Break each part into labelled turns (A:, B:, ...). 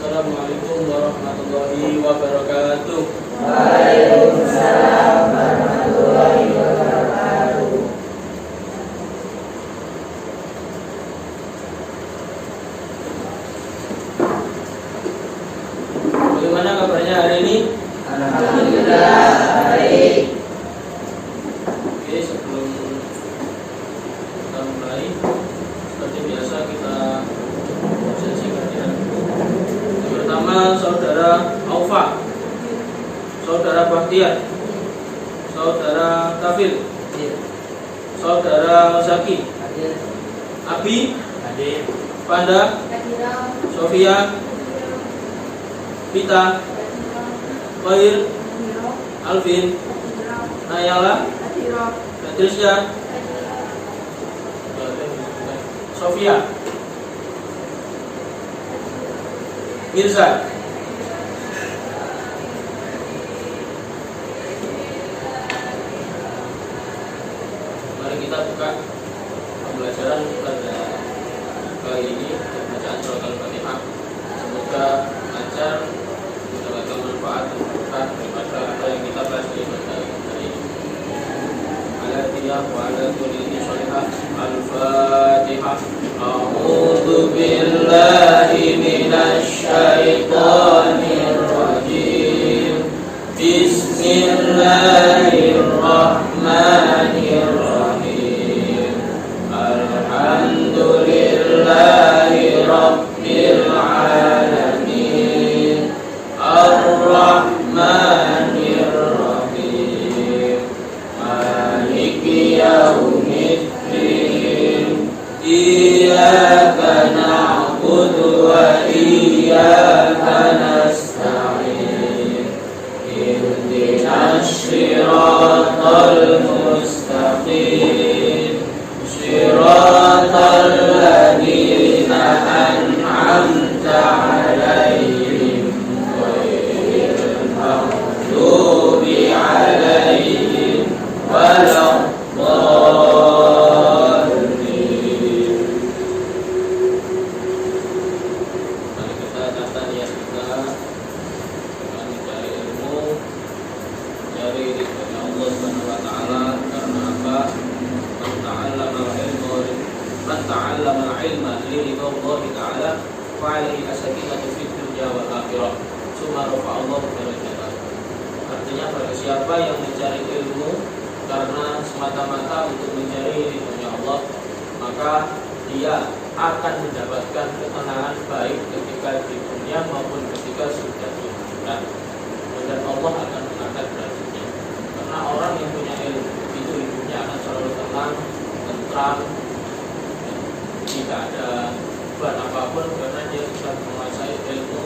A: Assalamualaikum warahmatullahi wabarakatuh.
B: Waalaikumsalam warahmatullahi wabarakatuh.
A: Bagaimana kabarnya hari ini?
B: Alhamdulillah baik.
A: Oke, sebelum kita mulai, seperti biasa kita sesi kajian. Yang pertama, saudara Aufa, saudara Bahtiar, saudara Tafil, saudara Zaki, Abi, Panda, Sofia, Pita, Khair, Alvin, Nayala, Patricia, Sofia, Mirza. Mari kita buka pembelajaran pada kali ini bacaan surat Al-Fatihah. Semoga lancar, mendapatkan manfaat dan berkah daripada apa yang kita pelajari pada hari ini. Al-Fatihah wa ala kulli sholihah. Al-Fatihah. A'udzu billahi minasy syaithanir rajim. Bismillahirrahmanirrahim. Alhamdulillahi rabbil alamin. Ar-Rahmanir Rahim. Maliki yaumiddin. Iyyaka na'budu wa iyyaka nasta'in. Ihdinas siratal mustaqim. Siratal ladzina an'amta 'alaihim ghairil maghdubi 'alaihim waladdallin. Mari kita catat niat kita dengan mencari ilmu, mencari ridhonya Allah Subhanahu wa taala. Karena apa? Man ta'allama al-ilma liridha Allah ta'ala fa 'alaihi as-sakinatu fid dunya wal akhirah. Summa rafa'allahu darajatahu. Artinya, bagi siapa yang mencari ilmu karena semata-mata untuk mencari ridhonya Allah, maka dia akan mendapatkan ketenangan baik ketika di dunia maupun ketika sudah di akhirat. Dan Allah akan mengangkat derajatnya. Karena orang yang punya ilmu itu hidupnya akan selalu tenang, tentram, tidak ada beban apapun karena dia sudah menguasai ilmu,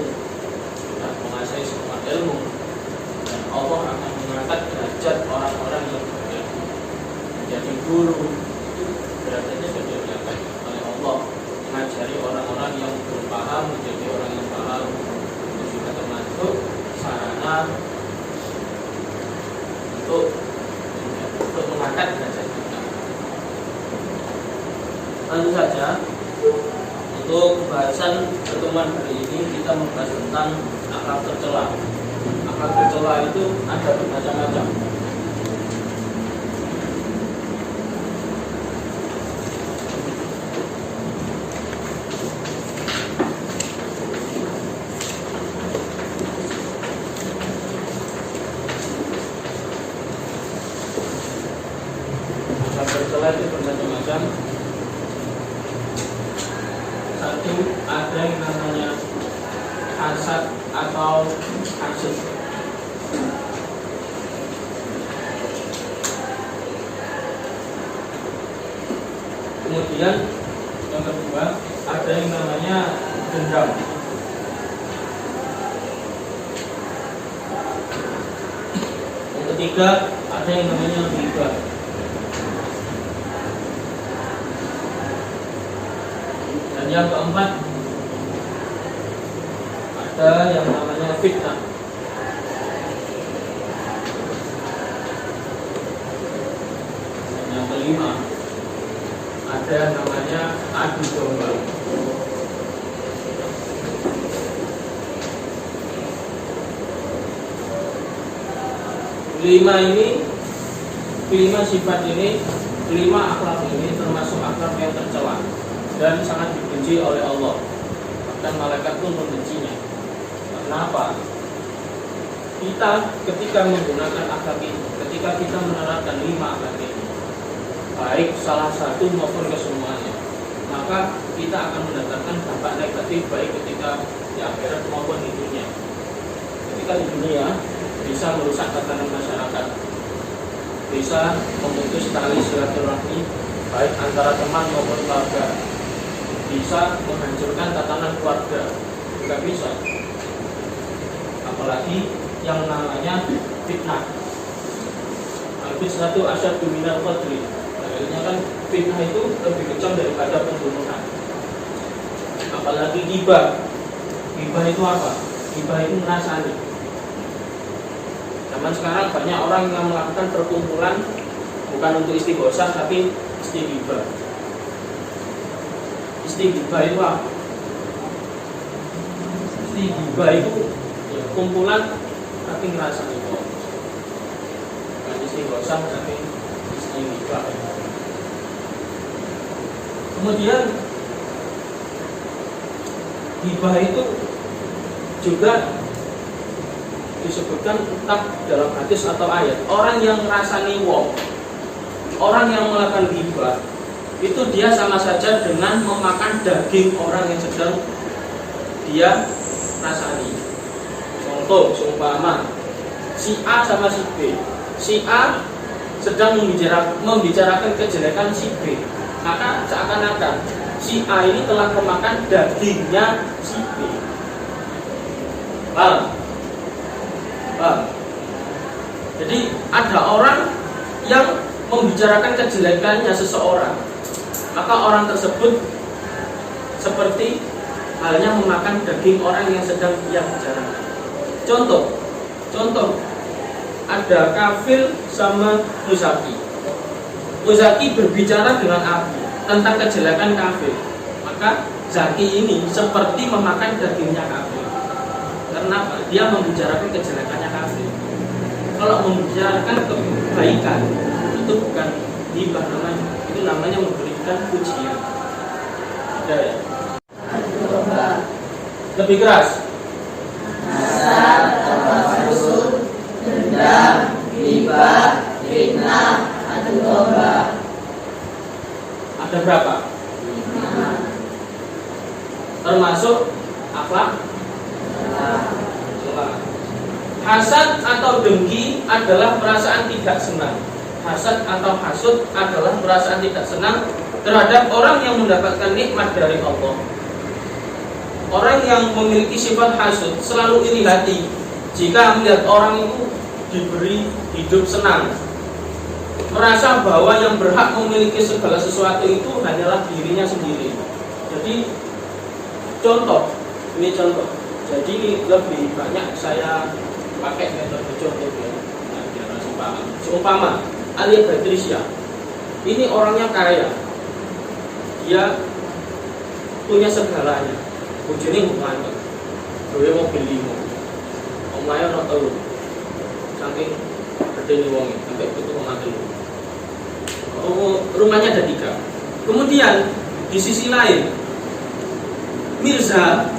A: sudah menguasai semua ilmu. Dan Allah akan mengangkat derajat orang-orang yang berilmu. Menjadi guru itu derajatnya sudah diangkat oleh Allah. Mengajari orang-orang yang belum paham menjadi orang yang paham, itu juga termasuk sarana untuk mengangkat derajat kita. Tentu saja untuk pembahasan pertemuan hari ini kita membahas tentang akhlak tercela. Akhlak tercela itu ada bermacam-macam. Akhlak tercela itu bermacam-macam. Satu, ada yang namanya hasad atau hasud. Kemudian yang kedua, ada yang namanya dendam. Yang ketiga, ada yang namanya ghibah. Dan yang keempat, ada yang namanya fitnah. Dan yang kelima, ada yang namanya adu domba. kelima sifat ini, kelima akhlak ini termasuk akhlak yang tercela dan sangat dibenci oleh Allah. Bahkan malaikat pun membencinya. Kenapa? Kita ketika menggunakan akhlak ini, ketika kita menerapkan 5 akhlak ini, baik salah satu maupun kesemuanya, maka kita akan mendatangkan dampak negatif baik ketika di akhirat maupun di dunia. Ketika di dunia bisa merusak tatanan masyarakat, bisa memutus tali silaturahmi baik antara teman maupun keluarga, bisa menghancurkan tatanan keluarga, juga bisa. Apalagi yang namanya fitnah. Al-fitnah itu asyaddu minal qatli. Akhirnya kan fitnah itu lebih kejam daripada pembunuhan. Apalagi ghibah. Ghibah itu apa? Ghibah itu menasani. Zaman sekarang banyak orang yang melakukan perkumpulan bukan untuk istighosah tapi istighibah. Istighibah itu apa? Istighibah itu ya, kumpulan tapi ngerasa itu. Bukan istighosah tapi istighibah. Kemudian ghibah itu juga disebutkan entah dalam hadis atau ayat, orang yang ngerasani wong, orang yang melakukan ghibah itu dia sama saja dengan memakan daging orang yang sedang dia rasani. Contoh, seumpama si A sama si B, si A sedang membicarakan kejelekan si B, maka seakan-akan si A ini telah memakan dagingnya si B. Paham? Jadi ada orang yang membicarakan kejelekannya seseorang, maka orang tersebut seperti halnya memakan daging orang yang sedang dia bicarakan. Contoh, ada Kafil sama Muzaki. Muzaki berbicara dengan Abi tentang kejelekan Kafil, maka Zaki ini seperti memakan dagingnya Kafil. Kenapa? Dia membicarakan kejelekannya Kafir. Kalau membicarakan kebaikan itu bukan ghibah namanya, itu namanya memberikan pujian. Ada ya? Lebih keras.
B: Hasad, tafasul, dendam, ghibah, fitnah, adu domba.
A: Ada berapa? 5. Termasuk akhlak. Hasad atau dengki adalah perasaan tidak senang. Hasad atau hasud adalah perasaan tidak senang terhadap orang yang mendapatkan nikmat dari Allah. Orang yang memiliki sifat hasud selalu iri hati jika melihat orang itu diberi hidup senang, merasa bahwa yang berhak memiliki segala sesuatu itu hanyalah dirinya sendiri. Jadi contoh. Jadi lebih banyak saya pakai metode contoh ya, biar masih paham. Seumpama Alia Patricia, ini orangnya kaya, dia punya segalanya, bojone mantep, duwe mobil 5, omahe ana 3, saking gedene wonge, sampai 7,3. Rumahnya ada 3. Kemudian di sisi lain, Mirza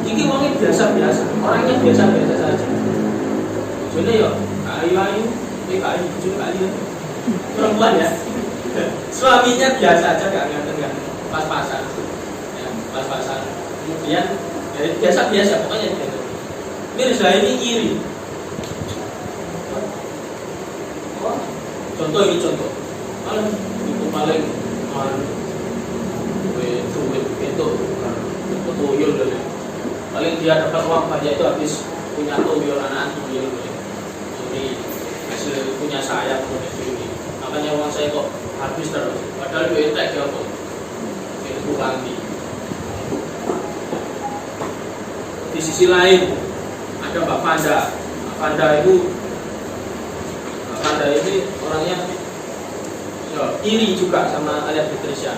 A: ini wongnya biasa-biasa, orangnya biasa-biasa saja. Bojone ya ayu-ayu, ayu, perempuan ya. Suaminya biasa aja, gak pas-pasan. Ya, pas-pasan. Kemudian ya, biasa-biasa, pokoknya biasa. Mirza ini iri. Contoh. Itu paling duit itu tuyul dulu. Paling dia dapat uang banyak itu habis punya tuyul, anak tuyul. Ini hasil punya saya pun ini. Makanya uang saya kok habis terus. Padahal duit tak dia kok. Itu bukanti. Di sisi lain ada Mbak Panda. Mbak Panda ini orangnya ya, iri juga sama Alia Patricia.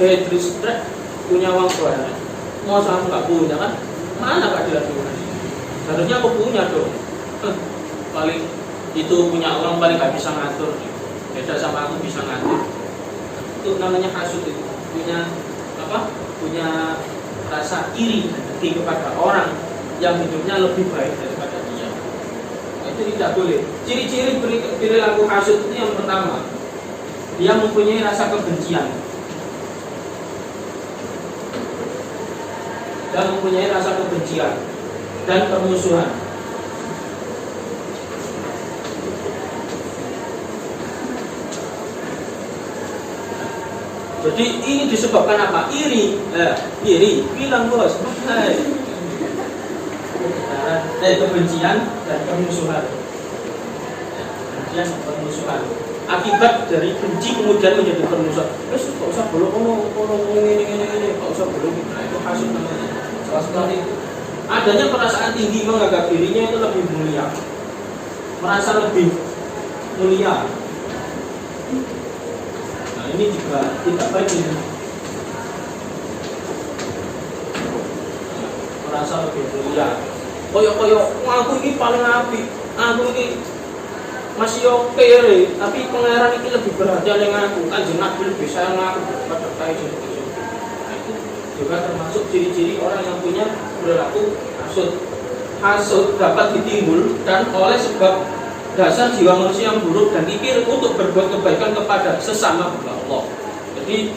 A: Patricia punya uang banyak, mau sama nggak punya kan? Mana keadilan Tuhan? Harusnya aku punya dong. Paling itu punya orang paling gak bisa ngatur, beda sama aku bisa ngatur. Itu namanya hasud, itu punya apa? Punya rasa iri kepada orang yang hidupnya lebih baik daripada dia. Itu tidak boleh. Ciri-ciri perilaku hasud itu yang pertama, dia mempunyai rasa kebencian dan mempunyai rasa kebencian dan permusuhan. Jadi ini disebabkan apa? Iri. Iri. Bilang bos. Kebencian dan permusuhan. Kebencian dan permusuhan. Akibat dari benci kemudian menjadi permusuhan. Terus gak usah bolong ini, gak usah bolong gitu. Nah, itu hasud namanya. Salah sekali itu. Adanya perasaan tinggi menganggap dirinya itu lebih mulia, merasa lebih mulia. Ini juga tidak baik ini. Merasa lebih mulia. Koyok aku ini paling apik, aku ini masih oke ya, tapi pangeran ini lebih perhatian dengan aku. Kanjeng Nabi lebih sayang aku daripada kayak gitu. Nah, itu juga termasuk ciri-ciri orang yang punya perilaku hasud. Hasud dapat ditimbulkan oleh sebab dasar jiwa manusia yang buruk dan kikir untuk berbuat kebaikan kepada sesama hamba Allah. Jadi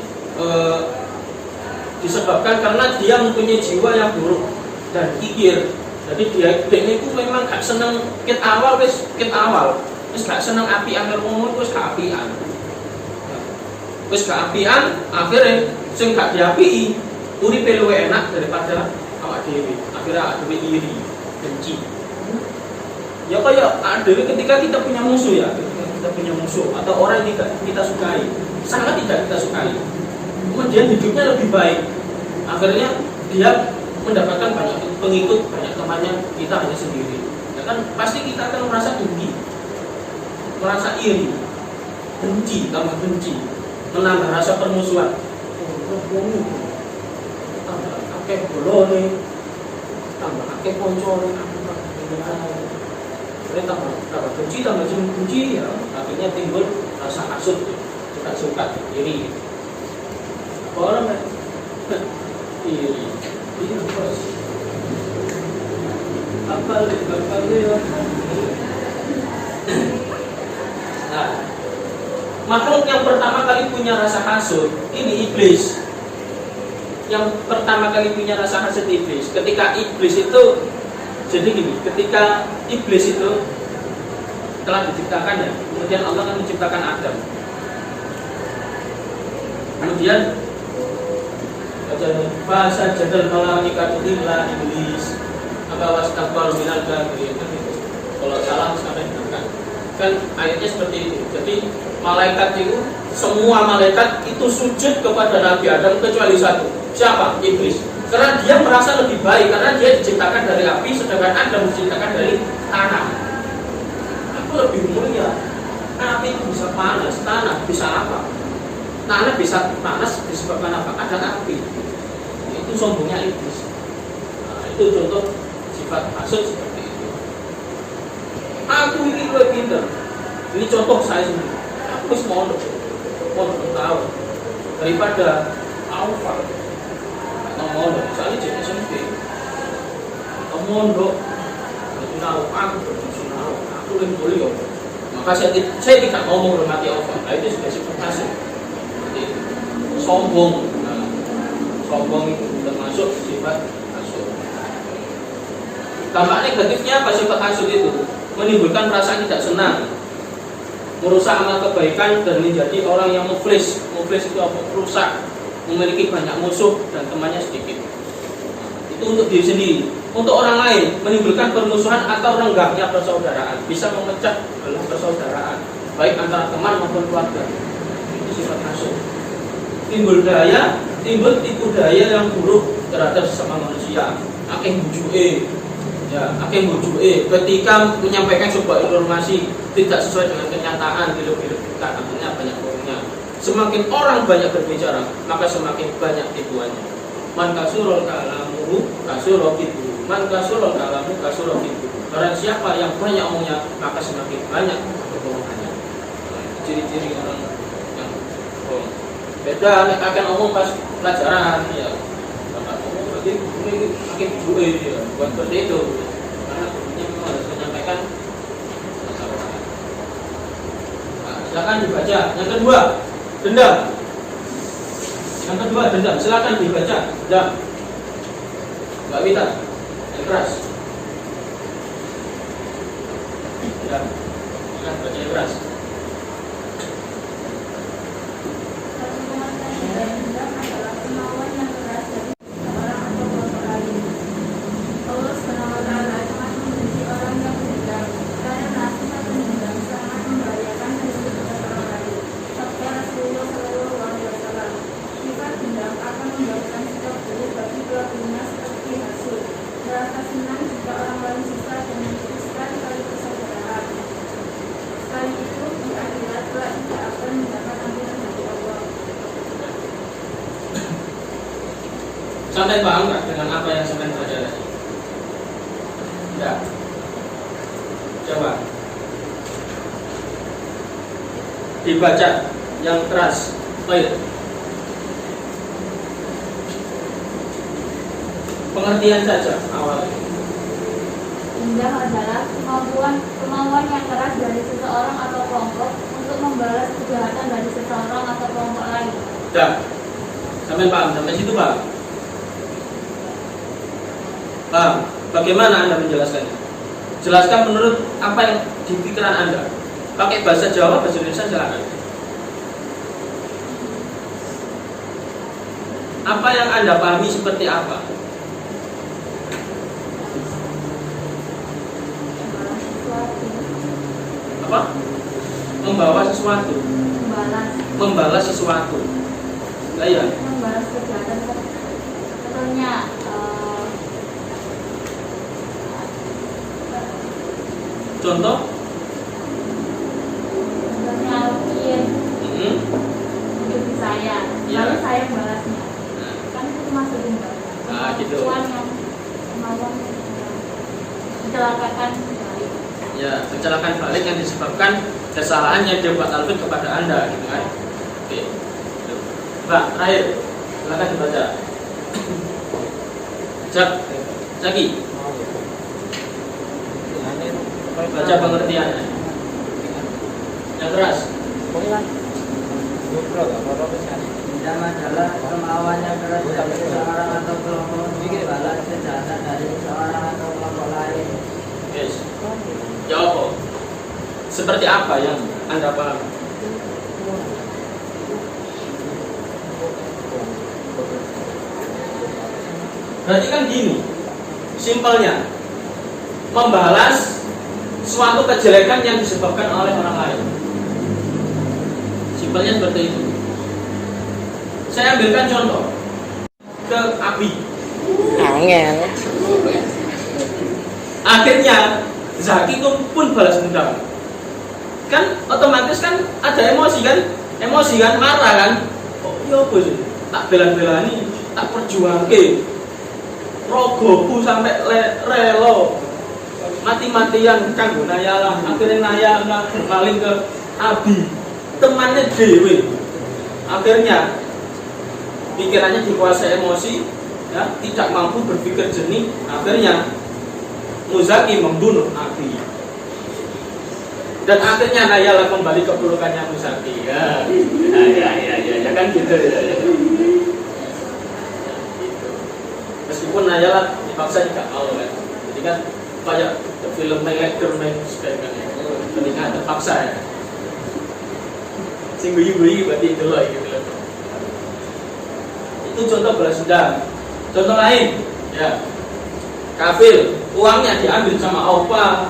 A: disebabkan karena dia mempunyai jiwa yang buruk dan kikir. Jadi dia itu memang gak seneng kit awal, wis gak seneng api angel ngomong, wis gak apian. Wis gak apian, akhirnya sing gak diapii uripe luwih enak daripada awak dhewe. Akhirnya awak dhewe iri, benci. Ya kayak ada ketika kita punya musuh ya, ketika kita punya musuh atau orang yang kita sukai, sangat tidak kita sukai, kemudian hidupnya lebih baik, akhirnya dia mendapatkan banyak pengikut, banyak temannya, kita hanya sendiri. Ya kan pasti kita akan merasa tinggi, merasa iri, benci, tambah benci, menambah rasa permusuhan. Tambah akeh bolone, tambah akeh koncone, tambah benci, tambah benci ya, akhirnya timbul rasa hasud, suka iri. Orang iri, bos. Apa ya? Nah, makhluk yang pertama kali punya rasa hasud ini iblis. Yang pertama kali punya rasa hasud iblis. Ketika iblis itu, jadi gini, ketika iblis itu telah diciptakan ya, kemudian Allah akan menciptakan Adam. Kemudian bahasa jadal malaikatu illa iblis apa wastakbaru minal kafirin. Kalau salah sampai dengarkan. Kan ayatnya seperti itu. Jadi malaikat itu, semua malaikat itu sujud kepada Nabi Adam kecuali satu. Siapa? Iblis. Karena dia merasa lebih baik, karena dia diciptakan dari api, sedangkan Adam diciptakan dari tanah. Aku lebih mulia. Api itu bisa panas, tanah bisa apa? Tanah bisa panas disebabkan apa? Ada api. Itu sombongnya iblis. Nah, itu contoh sifat hasud seperti itu. Aku ini lebih pintar. Ini contoh saya sendiri. Aku harus mondok tahun daripada Alfa. Mondok, misalnya jadi SMP. Mondok, bersunau, aku bersunau, aku lebih mulia. Maka saya tidak mau menghormati Alfa. Nah, itu sudah sifat hasud. Sombong, sombong itu termasuk sifat hasud. Dampak negatifnya apa sifat hasud itu? Menimbulkan perasaan tidak senang, merusak amal kebaikan dan menjadi orang yang muflis. Muflis itu apa? Rusak, memiliki banyak musuh dan temannya sedikit. Itu untuk diri sendiri. Untuk orang lain menimbulkan permusuhan atau renggangnya persaudaraan, bisa memecah belah persaudaraan, baik antara teman maupun keluarga. Itu sifat hasud. Timbul tipu daya yang buruk terhadap sesama manusia. Akeh bujuke, ya, akeh bujuke. Ketika menyampaikan sebuah informasi tidak sesuai dengan kenyataan, dilebih-lebihkan, akhirnya banyak bohongnya. Semakin orang banyak berbicara, maka semakin banyak tipuannya. Man kasurul kalamu kalamuhu kasurakitu. Man kasura kalamu kasurakitu. Barang siapa yang banyak omongnya, maka semakin banyak kebohongannya. Ciri-ciri orang yang bohong. Beda nek akan omong pas pelajaran ya. Bapak ngomong berarti ini makin gue ya. Bukan seperti itu. Karena gurunya memang harus menyampaikan masalah. Nah, silakan dibaca. Yang kedua, dendam. Yang kedua, dendam. Silakan dibaca. Dendam. Mbak Wita, yang keras. Dendam. Silakan baca yang keras. Sampai paham nggak dengan apa yang sampai baca tadi? Enggak. Coba dibaca yang keras. Baik. Pengertian saja awalnya.
C: Dendam adalah kemauan yang keras dari seseorang atau kelompok untuk membalas kejahatan dari seseorang atau kelompok lain.
A: Dah. Sampai paham, sampai situ paham. Paham? Bagaimana Anda menjelaskannya? Jelaskan menurut apa yang di pikiran Anda. Pakai bahasa Jawa, bahasa Indonesia silakan. Apa yang Anda pahami seperti apa? Apa? Membawa sesuatu. Membalas sesuatu. Lah ya.
C: Membalas kejahatan. Contohnya
A: Contohnya
C: Alvin mencuci saya, lalu saya membalasnya. Kan itu termasuk dendam.
A: Gitu.
C: Kemauan yang mencelakakan balik.
A: Ya, kecelakaan balik yang disebabkan kesalahan yang dibuat Alvin kepada Anda, gitu kan? Oke. Mbak, terakhir, silakan dibaca. Zaki. Baca pengertiannya. Yang keras.
B: Dendam adalah kemauan yang keras dari seseorang atau kelompok untuk membalas kejahatan dari seseorang atau kelompok lain.
A: Yes. Jawab. Seperti apa yang Anda paham? Berarti kan gini, simpelnya membalas suatu kejelekan yang disebabkan oleh orang lain. Simpelnya seperti itu. Saya ambilkan contoh ke Abi. Akhirnya Zaki pun balas dendam. Kan otomatis kan ada emosi kan, marah kan. Oh iya bos, tak bela-belani, tak perjuangke. Rogoku sampai relo. Mati-matian kanggo nayalah, akhirnya nayala berpaling ke Abi, temannya dewe. Akhirnya pikirannya dikuasai emosi, ya, tidak mampu berpikir jernih. Akhirnya Muzaki membunuh Abi, dan akhirnya Nayala kembali ke pelukannya Muzaki. Ya kan gitu ya. Meskipun Nayala dipaksa tidak mau kan, jadi kan kayak film Meggerman sebagainya, ketika terpaksa ya. Sing guyu-guyu berarti itu loh gitu. Itu contoh balas dendam. Contoh lain, ya. Kafir, uangnya diambil sama Aufa.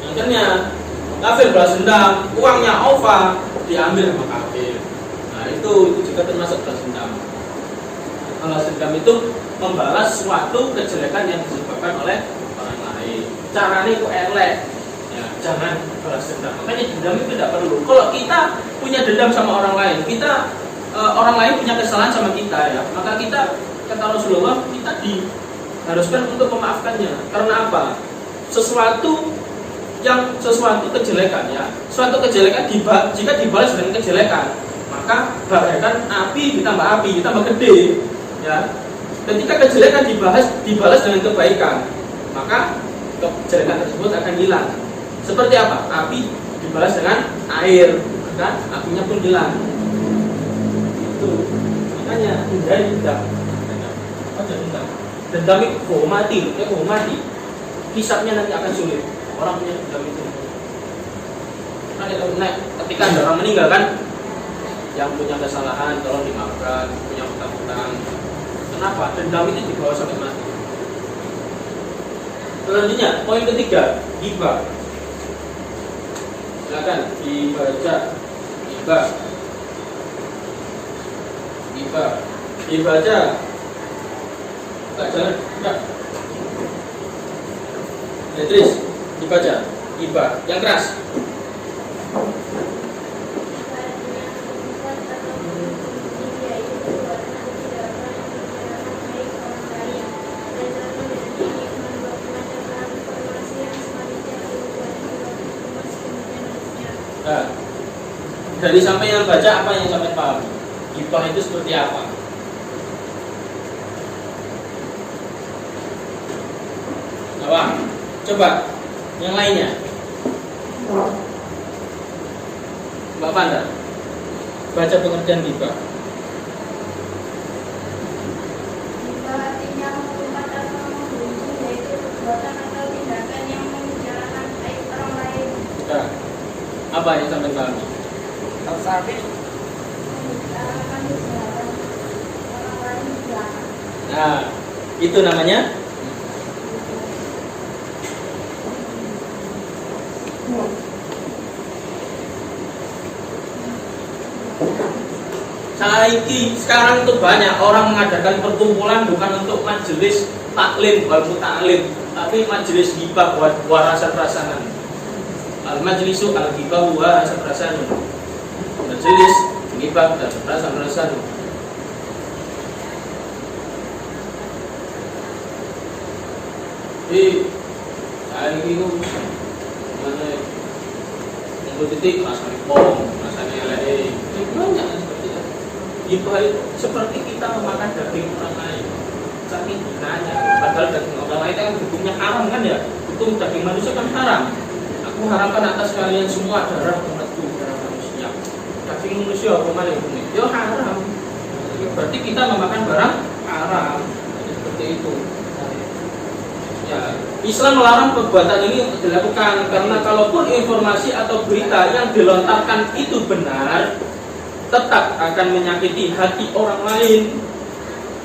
A: Akhirnya kafir balas dendam, uangnya Aufa diambil sama kafir. Nah, itu juga termasuk balas dendam. Balas dendam itu membalas suatu kejelekan yang disebabkan oleh orang lain. Caranya itu elek. Ya, jangan balas dendam. Makanya dendam itu tidak perlu. Kalau kita punya dendam sama orang lain, orang lain punya kesalahan sama kita, ya, maka kita, kata Rasulullah, kita haruskan untuk memaafkannya. Karena apa? Sesuatu kejelekan ya, suatu kejelekan jika dibalas dengan kejelekan, maka bagaikan api ditambah gede ya. Ketika kejelekan dibalas dengan kebaikan, maka kejelekan tersebut akan hilang. Seperti apa? Api dibalas dengan air, maka apinya pun hilang. Itu makanya hindari dendam. Dendam itu mati. Hisabnya nanti akan sulit. Orang punya dendam itu. Nah, ketika ada orang meninggal kan, yang punya kesalahan tolong dimaafkan, punya hutang-hutang. Kenapa? Dendam itu dibawa sampai mati. Selanjutnya, poin ketiga, ghibah. Silakan dibaca. Ghibah. Dibaca. Enggak jalan, enggak. Idris, dibaca. Ghibah. Yang keras. Nah, dari sampai yang baca apa yang sampai paham? Ghibah itu seperti apa? Apa? Coba yang lainnya. Mbak Panda, baca pengertian ghibah.
C: Artinya mengumpat atau membenci, yaitu perbuatan atau tindakan yang membicarakan aib orang lain.
A: Nah, apa yang sampai paham?
B: Al-Safir.
C: Membicarakan kejahatan orang lain di belakang.
A: Nah, itu namanya sekarang itu banyak orang mengadakan perkumpulan bukan untuk majelis taklim wal muta'alim, tapi majelis ghibah wa rasat-rasanan. Al majlisu al ghibah wa rasat-rasanan. Majelis ghibah dan rasat-rasanan. Jadi hari ini mana untuk titik rasanya pom, rasanya lele, banyak seperti itu. Ghibah itu seperti kita memakan daging orang lain, saking hinanya. Padahal daging orang lain kan hukumnya haram kan ya, hukum daging manusia kan haram. Aku haramkan atas kalian semua darah umatku, darah manusia. Daging manusia hukuman hukumnya, ya haram. Berarti kita memakan barang haram. Jadi seperti itu. Ya, Islam melarang perbuatan ini untuk dilakukan karena kalaupun informasi atau berita yang dilontarkan itu benar, tetap akan menyakiti hati orang lain.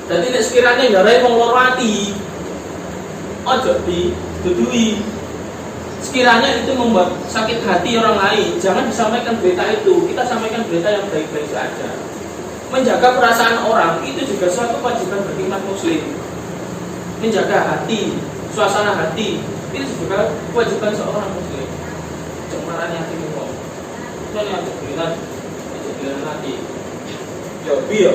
A: Jadi nek sekiranya ngarai wong loro ati, ojo ditudui. Sekiranya itu membuat sakit hati orang lain, jangan disampaikan berita itu. Kita sampaikan berita yang baik-baik saja. Menjaga perasaan orang itu juga suatu kewajiban bagi umat muslim. Menjaga hati, suasana hati itu juga kewajiban seorang muslim. Cemarannya hati kita. Itu yang kebenaran. Nanti yo bio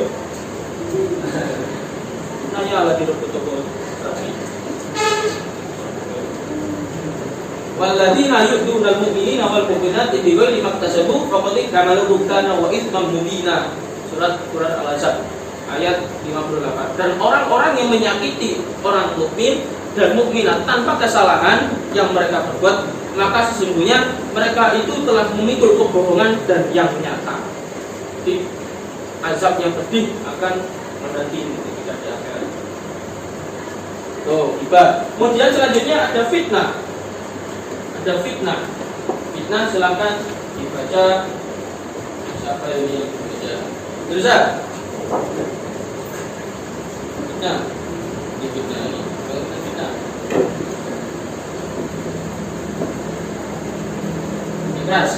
A: nanya lagi dokter waladina yu'duna al-mu'minina wal mu'minati bighairi maktasabu faqad kamalu buktana wa ithman mubina. Surat Quran Al-Ahzab ayat 58. Dan orang-orang yang menyakiti orang mukmin dan mukminat tanpa kesalahan yang mereka perbuat, maka sesungguhnya mereka itu telah memikul kebohongan dan yang nyata. Azab yang pedih akan menanti ketika di akhirat. Ghibah. Kemudian selanjutnya ada fitnah. Fitnah silakan dibaca. Siapa ini yang baca? Mirza. Fitnah. Fitnah ini. Fitnah. Keras.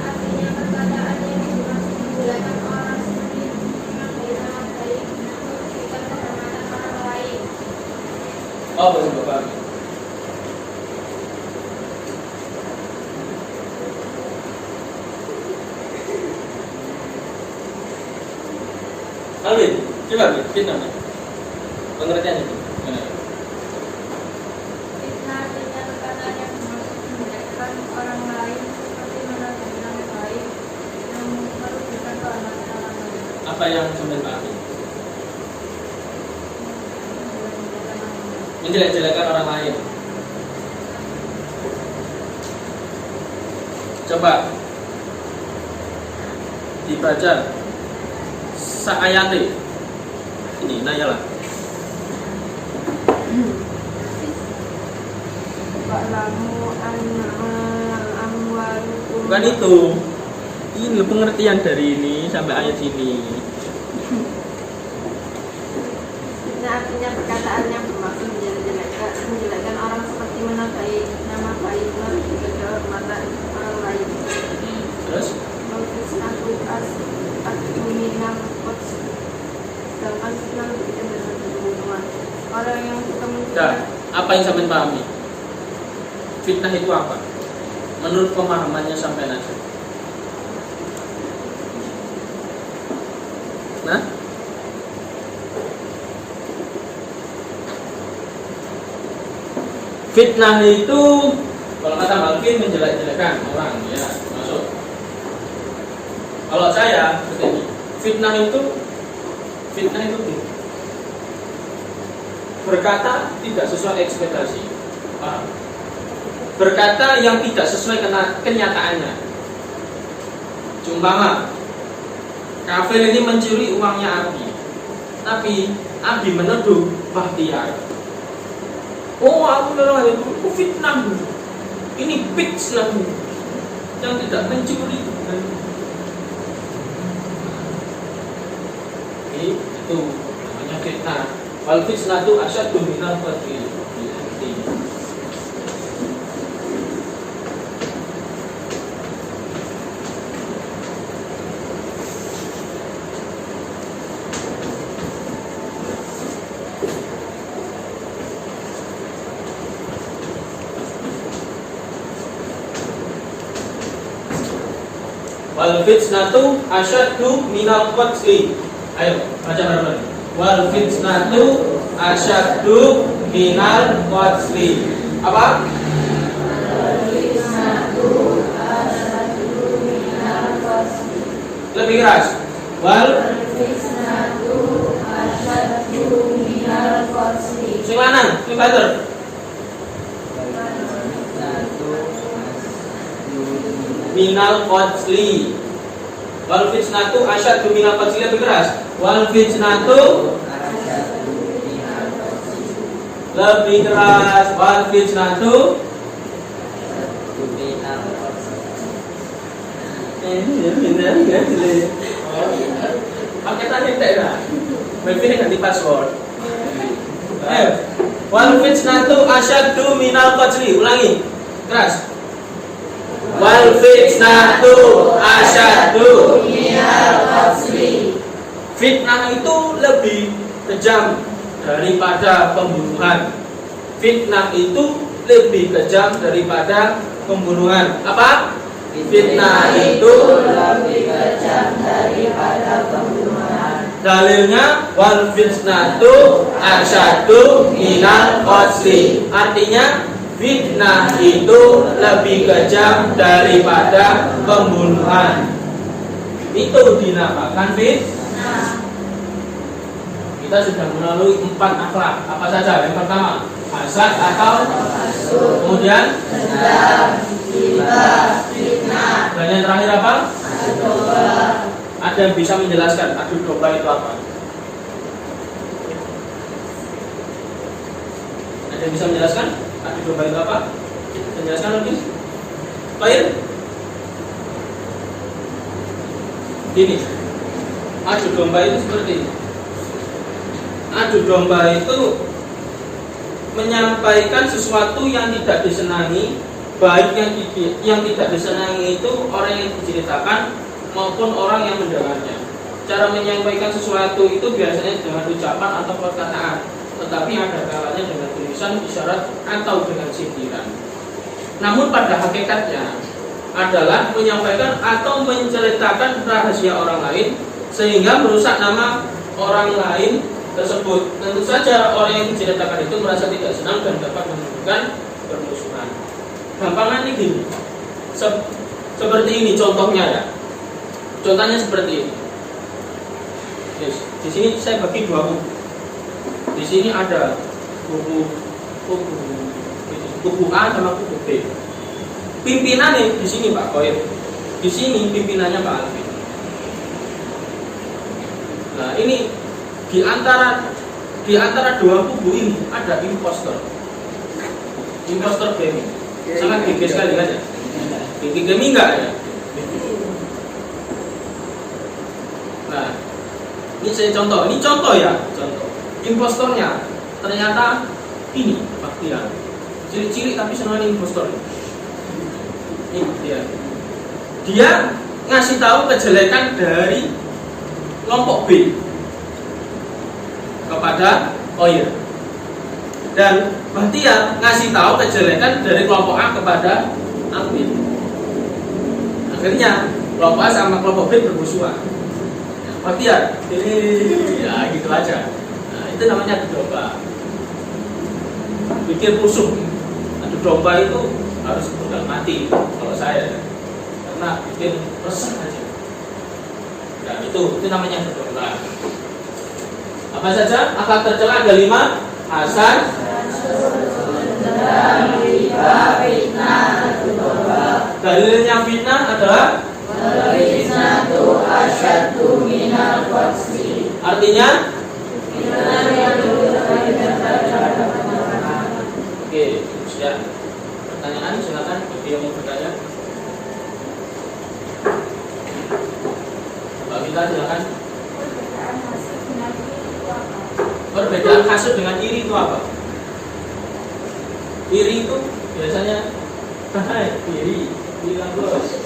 C: Artinya perkataan yang menggunakan orang sendiri mengambil nama baik untuk memberikan kehormatan orang lain.
A: Oh, baru Bapak. Alvin, coba Alvin, fitnah. Pengertiannya itu. Mana? Apa yang sampai pahami? Menjelek-jelekan orang lain. Coba dibaca saayate. Ini nayalah. Bukan itu. Ini pengertian dari ini sampai ayat sini.
D: Ini artinya perkataan yang bermaksud menjelekkan orang seperti menodai nama baik juga kehormatan orang lain.
A: Terus?
D: Sedangkan senang begitu dengan pembunuhan. Orang yang suka
A: Nah, apa yang sampai pahami? Fitnah itu apa? Menurut pemahamannya sampai aja. Nah, fitnah itu kalau kata Malkin menjelek-jelekan orang, ya masuk. Kalau saya seperti ini, fitnah itu berkata tidak sesuai ekspektasi, berkata yang tidak sesuai kenyataannya. Umpama kafir ini mencuri uangnya Abi, tapi Abi menuduh Bahtiar. Oh, aku bilang itu fitnah, ini fitnah yang tidak mencuri. Itu namanya fitnah. Wal fitnah itu asyaddu minal qatl. Wal fitnatu asyaddu minal qatl. Ayo, baca bareng-bareng. Wal fitnatu asyaddu minal qatli. Apa? Wal fitnatu asyaddu minal qatli. Lebih keras. Wal fitnatu asyaddu minal qatli. Sing lanang, sing banter. Minal qatli. Wal fitnatu asyaddu minal qatli. Lebih keras. Wal fitnatu lebih keras. Wal fitnatu pakai tadi tidak ya? Ini ganti password. Ayo. Wal fitnatu asyaddu minal qatli. Ulangi. Keras. Wal fitnatu asyaddu minal qatli. Fitnah itu lebih kejam daripada pembunuhan. Fitnah itu lebih kejam daripada pembunuhan. Apa? Fitnah itu lebih kejam daripada pembunuhan. Dalilnya wal fitnatu asyaddu minal qatli. Artinya fitnah itu lebih kejam daripada pembunuhan. Itu dinamakan fitnah. Kita sudah melalui 4 akhlak. Apa saja? Yang pertama, hasad atau kemudian fitnah. Dan yang terakhir apa? Ada yang bisa menjelaskan adu domba itu apa? Ada yang bisa menjelaskan adu domba itu apa? Menjelaskan lebih baik. Gini, adu domba itu seperti ini. Adu domba itu menyampaikan sesuatu yang tidak disenangi, baik yang tidak disenangi itu orang yang diceritakan maupun orang yang mendengarnya. Cara menyampaikan sesuatu itu biasanya dengan ucapan atau perkataan, tetapi ada kalanya dengan tulisan, isyarat atau dengan sindiran. Namun pada hakikatnya adalah menyampaikan atau menceritakan rahasia orang lain sehingga merusak nama orang lain tersebut. Tentu saja orang yang diceritakan itu merasa tidak senang dan dapat menimbulkan permusuhan. Gampangannya gini, seperti ini contohnya ya. Contohnya seperti ini. Yes. Di sini saya bagi dua kubu. Di sini ada kubu A sama kubu B. Pimpinannya di sini Pak Koir. Di sini pimpinannya Pak Alvin. Nah, ini di antara dua kubu ini ada impostor. Impostor gaming. Sangat gigi sekali kan ya? Gigi gaming enggak ya? Nah, ini saya contoh. Ini contoh ya, contoh. Impostornya ternyata ini Pak Tian. Cilik-cilik tapi sebenarnya impostor. Ini dia. Dia ngasih tahu kejelekan dari kelompok B kepada Koir, dan Bahtiar ngasih tahu kejelekan dari kelompok A kepada Alvin. Akhirnya kelompok A sama kelompok B bermusuhan. Bahtiar, ya gitu aja. Nah, itu namanya adu domba. Bikin musuh. Adu domba itu harus udah mati kalau saya, karena bikin resah aja. Ya itu namanya adu domba. Apa saja? Akhlak tercela ada 5. Hasan, dalilnya fitnah adalah artinya oke, sudah. Pertanyaan silakan bagi yang mau bertanya. Mbak Vita silakan. Perbedaan hasud dengan iri itu apa? Iri itu biasanya hai, iri, bilang bos.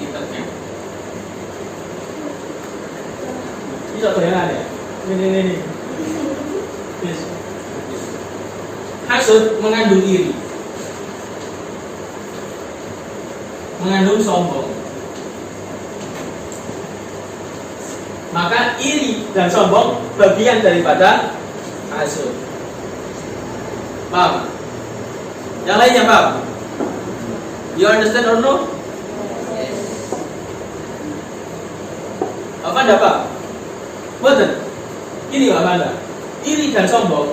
A: Internet. Bisa bayangan ya? Ini. Hasud mengandung iri, mengandung sombong. Maka iri dan sombong bagian daripada hasud. Paham? Yang lainnya paham? You understand or no? Yes. Apa anda paham? Betul. Ini Pak Manda. Iri dan sombong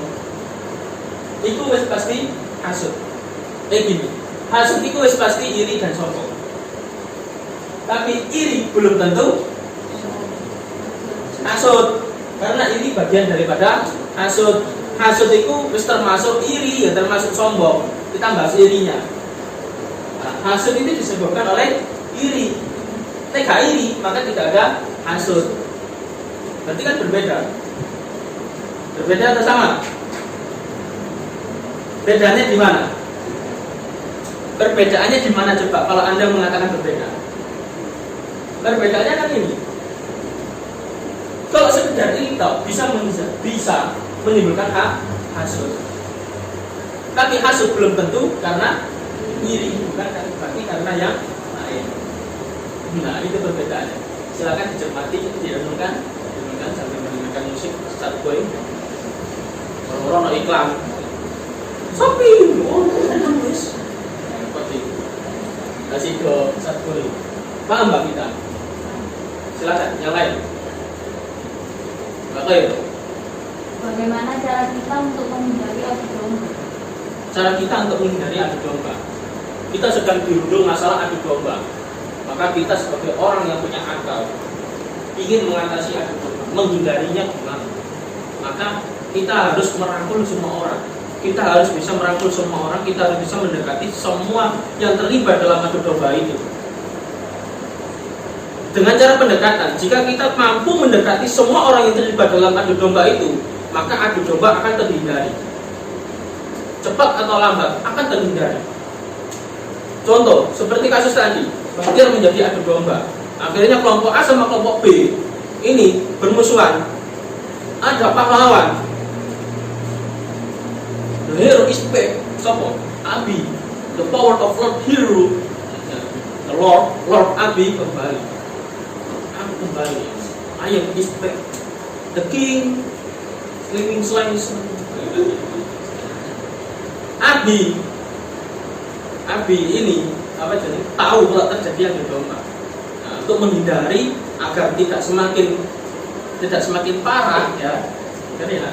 A: itu wis pasti hasud. Gini. Hasud itu wis pasti iri dan sombong. Tapi iri belum tentu hasud, karena ini bagian daripada hasud. Hasud itu wis termasuk iri, ya termasuk sombong. Kita bahas irinya. Nah, hasud itu disebabkan oleh iri. Tidak iri, maka tidak ada hasud. Berarti kan berbeda. Berbeda atau sama? Bedanya di mana? Perbedaannya di mana coba kalau Anda mengatakan berbeda? Perbedaannya kan ini. Kalau sekedar ini bisa menimbulkan hasud. Tapi hasud belum tentu karena iri, bukan berarti karena yang lain. Nah, itu perbedaannya. Silakan dicermati, direnungkan sambil mendengarkan musik start going. Orang-orang iklan. Shopping, nulis. Seperti kasih ke start going. Paham Mbak kita? Silakan, yang lain. Oke.
C: Bagaimana cara kita untuk menghindari adu domba?
A: Cara kita untuk menghindari adu domba. Kita sedang dirundung masalah adu domba. Maka kita sebagai orang yang punya akal ingin mengatasi adu domba, menghindarinya gimana? Maka kita harus merangkul semua orang. Kita harus bisa merangkul semua orang. Kita harus bisa mendekati semua yang terlibat dalam adu domba itu. Dengan cara pendekatan, jika kita mampu mendekati semua orang yang terlibat dalam adu domba itu, maka adu domba akan terhindari. Cepat atau lambat akan terhindari. Contoh, seperti kasus tadi, Bahtiar menjadi adu domba. Akhirnya kelompok A sama kelompok B ini bermusuhan. Ada pahlawan. The hero is back. Sopo? Abi. The power of Lord Hero. The Lord Abi kembali. Kembali, I am is back. The king, living slice. Abi ini apa jadi? Tahu kalau terjadi adu domba. Nah, untuk menghindari agar tidak semakin tidak semakin parah ya. Kan ya,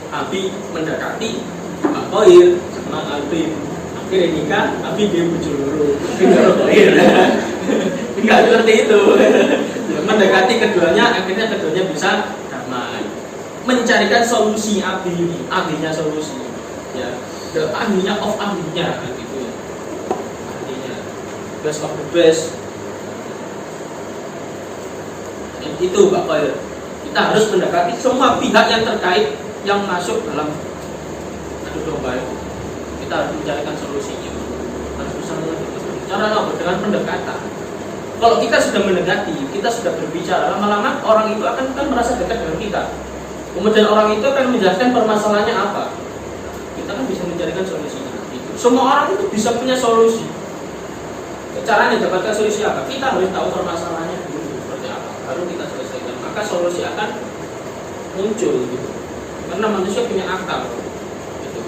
A: Abi mendekati Pak Koir sama Abi, akhirnya nikah, Abi dia bujur Koir. Enggak seperti itu. Mendekati keduanya, akhirnya keduanya bisa damai. Mencarikan solusi Abi ini, ahlinya solusi. Ya, the ahlinya of ahlinya gitu ya. Ahlinya best of the best. Itu Pak Koir. Kita harus mendekati semua pihak yang terkait yang masuk dalam adu domba itu. Kita harus mencarikan solusinya. Harus bisa mengerti. Cara apa? Dengan pendekatan. Kalau kita sudah mendekati, kita sudah berbicara, lama-lama orang itu akan merasa dekat dengan kita. Kemudian orang itu akan menjelaskan permasalahannya apa. Kita kan bisa mencarikan solusinya. Gitu. Semua orang itu bisa punya solusi. Caranya dapatkan solusi apa? Kita harus tahu permasalahannya dulu seperti apa. Baru kita selesaikan. Maka solusi akan muncul gitu. Karena manusia punya akal. Gitu.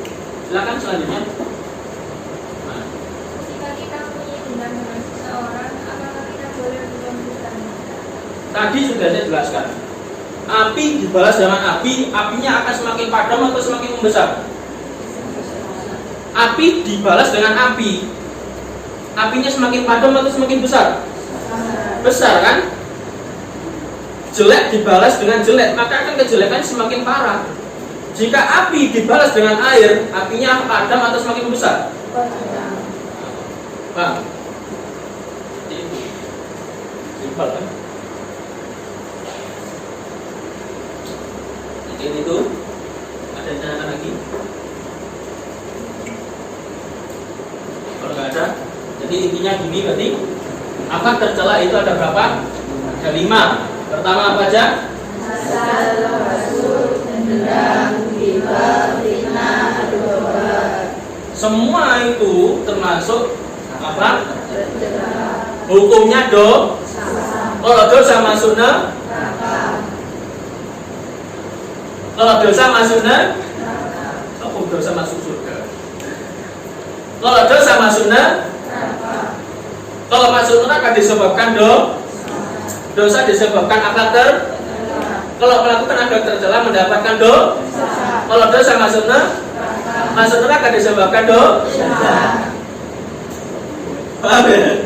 A: Silakan selanjutnya. Nah.
C: Jika kita punya dendam dengan seseorang, apakah kita boleh melanjutkannya?
A: Tadi sudah saya jelaskan. Api dibalas dengan api, apinya akan semakin padam atau semakin membesar? Api dibalas dengan api, apinya semakin padam atau semakin besar? Besar kan? Jelek dibalas dengan jelek, maka akan kejelekan semakin parah. Jika api dibalas dengan air, apinya padam atau semakin besar? Paham? Simpel kan? Mungkin itu ada yang lagi? Kalau nggak ada, jadi intinya gini berarti akhlak tercela itu ada berapa? Ada 5. Pertama apa aja? Semua itu termasuk apa? Hukumnya kalau dosa masuknya, kalau dosa masuknya, hukum dosa masuk surga. Kalau dosa masuknya, kalau masuk neraka disebabkan dosa disebabkan akhlak kalau melakukan akhlak tercela mendapatkan kalau dosa masuk neraka disebabkan paham ya?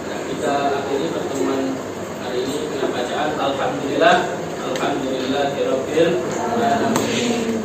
A: Nah, kita akhiri pertemuan hari ini dengan bacaan Alhamdulillahirabbil alamin.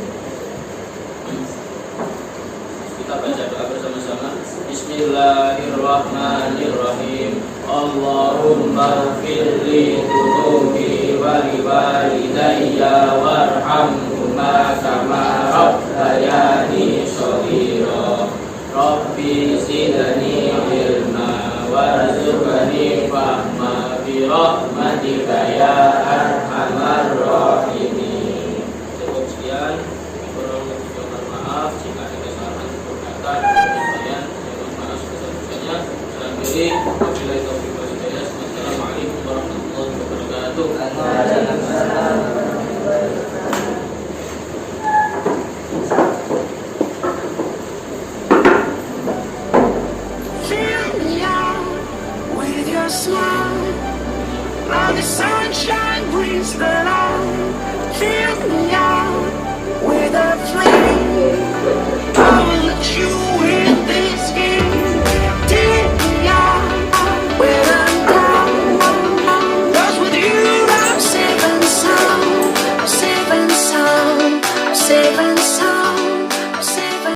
A: Kita baca doa bersama-sama. Bismillahirrahmanirrahim. Allahumma ighfirli dhunubi wa li walidayya warhamhuma kama rabbayani shaghira. Rabbi zidni ilma warzuqni fahma bi rahmatika ya arhamar rahimin. Cukup sekian. Kurang lebih mohon maaf jika ada kesalahan perkataan dan mohon maaf sebesar-besarnya. Dalam diri wabillahi taufiq wal hidayah. Wassalamualaikum warahmatullahi wabarakatuh.
B: Waalaikumsalam.
E: Smile, while the sunshine brings the light. Fill me out.